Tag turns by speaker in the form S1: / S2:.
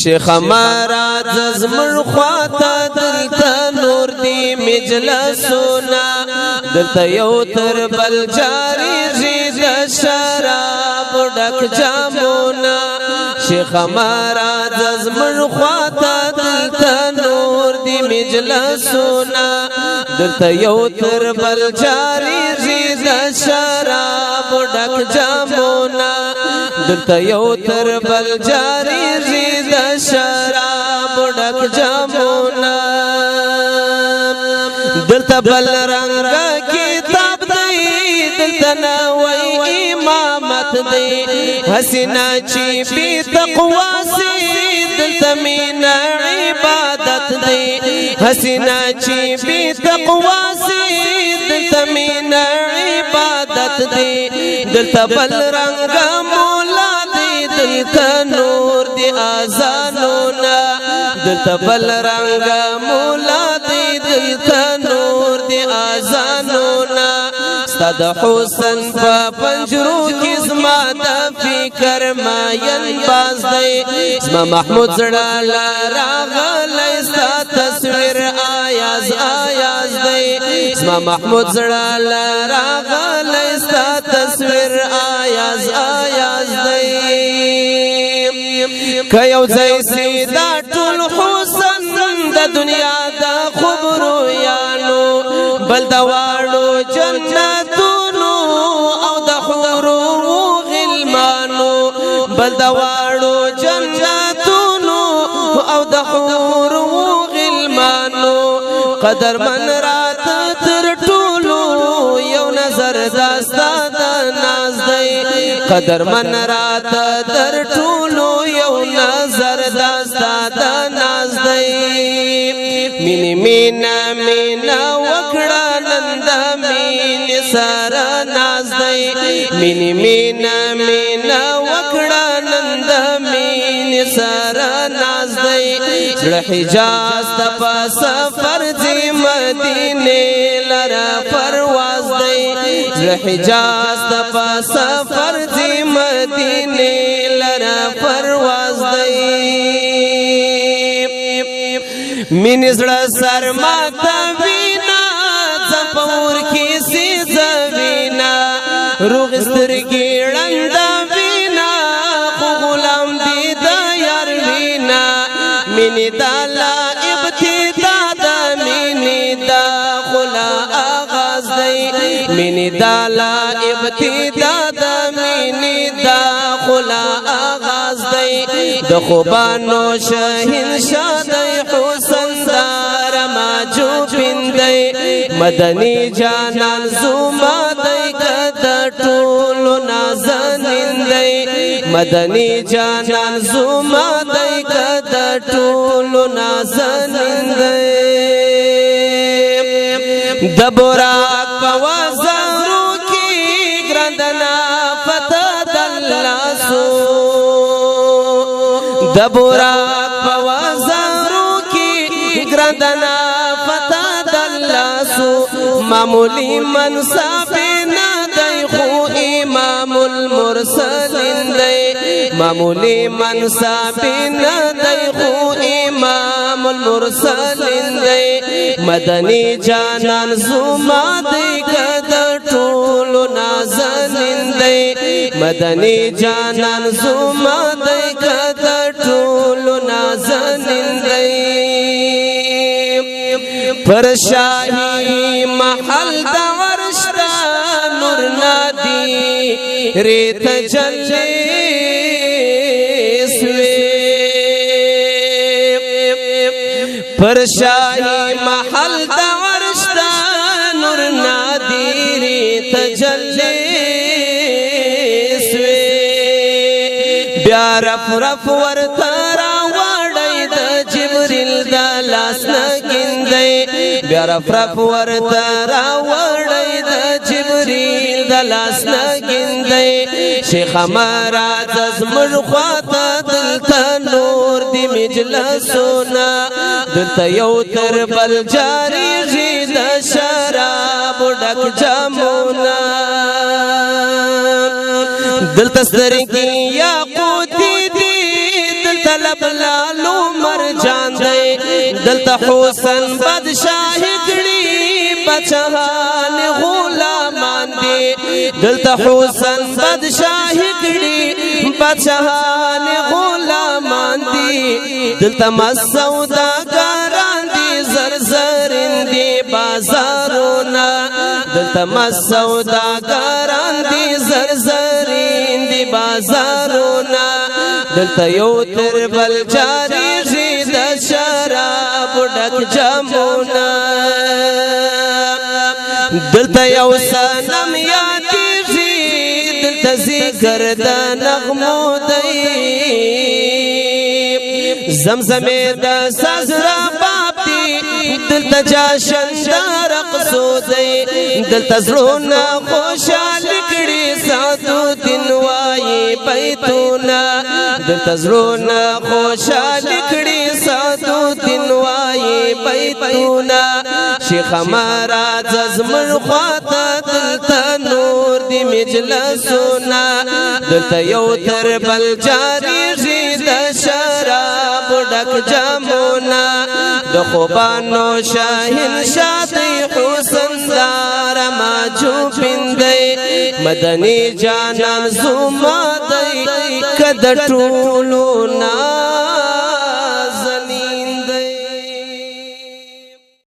S1: شیخ ہمارا زمر خواتا دلتا نور دی مجلسونا دلتا یو تر بل جاری زید شراب ڈک جامونا شیخ ہمارا زمر خواتا دلتا نور دی مجلسونا دلتا یو تر بل جاری زید شراب ڈک جامونا دلتا یو تر بل جاری زید شراب ڈک جامونا دلتا بل رنگ کتاب دی دلتا نوی امامت دی حسینہ چی بی تقوی سی دلتا مین عبادت دی حسینہ چی بی تقوی سی دلتا مین عبادت دی دلتا بل رنگ مولا دی دلتا نور دی آزانونا دلتا بل رنگ مولا دی دلتا نور دی آزانونا ستاد حسن پا پنجرو کی زما دا فکر ماین باز دی زما محمود زڑالا راغلی ستا تصویر آیاز آیاز دی زما محمود زڑالا راغلی ستا تصویر آیاز آیاز دی کیو زیسی دا ټول حسن دا دنیا دا خبرو یانو بل دا واړو جنتونو او دا حورو غلمانو بل دا واړو جنتونو او دا حورو غلمانو قدر من رات تر ټولو یو نظر داستا دا ناز دی قدر من رات تر ټولو یو نظر داستا دا ناز دی مینی مینا مینا وکړه نند مین سارا ناز دی مینی مینا مینا وکړه نند مین سارا ناز دی زړه حجاز ته په سفر دی مدینه لرا پرواز دی زړه حجاز ته په سفر دی مدینه لرا پرواز دی مین زړه سر ماته وینا څپور کې سي زوینا روغ سترګې ړنده وینا خو غلام دي د یار وینا مینې دا لا ابتدا د مینې دا خلا آغاز دی مینې دا لا ابتدا د مینې دا خلا آغاز دی د خوبانو شهنشاه دی حسن دار ماجو پندی مدنی جانان زوما دی کد ټولو نازنین دی مدنی جانان زوما دی کد ټولو نازنین دی د براق په وزرو کې ګرندنا فتح دلاسو د براق په وزرو کې ګرندنا فتح دلاسو معمولی منصب نه دی خو امام المرسلین دی معمولی منصب نه دی خو امام المرسلین دی مدنی جانان زما دی کد ټولو نازنین دی مدنی جانان زما دی کد ټولو نازنین دی پر شاہی محل دا ورشتا نور نادی ریت جلی سوی پر شاہی محل دا ورشتا نور نادی ریت جلی سوی بیا رف رف ورتارا وڑی دا جبریل دا لاس نگندی بیا رف رف ورتارا وڑی دا جبریل دا لاس نگندی شیخ ہمارا زمر خواتا دلتا نور دی مجلسونا دلتا یو تر بل جاری غید شراب ڈک جامونا دلتا سترگی یا قوتی دی دلتا لب لالو مرجان دی دلتا حسن بدشاہ کړي بچهان غلامان دی دلتا حسن بدشاہ کړي بچهان غلامان دی دلتا مسودا ګران دی زرزرین دی بازارونا دلتا مسودا ګران دی زرزرین دی بازارونا دلتا یو تر بل جاری زید شراب ډک جامونا دلتا یو سنم یادیږي دلتا ذکر د نغمو دی زمزمه د سازرا باپی دلتا جاشن د رقصو دی دلتا زړونه خوشحال کړي ساتو دین وایي بیتونه دلتا زړونه خوشحال کړي ساتو دین وایي بیتونه شیخ ہمارا زمن خواته دلتا نور دی مجلسونه دلتا یو تر بل جاری د شراب ډک جامونه د خوبانو شاهین شادی حسن دار ماجو پندی مدنی جانان زما دی کد ټولو نا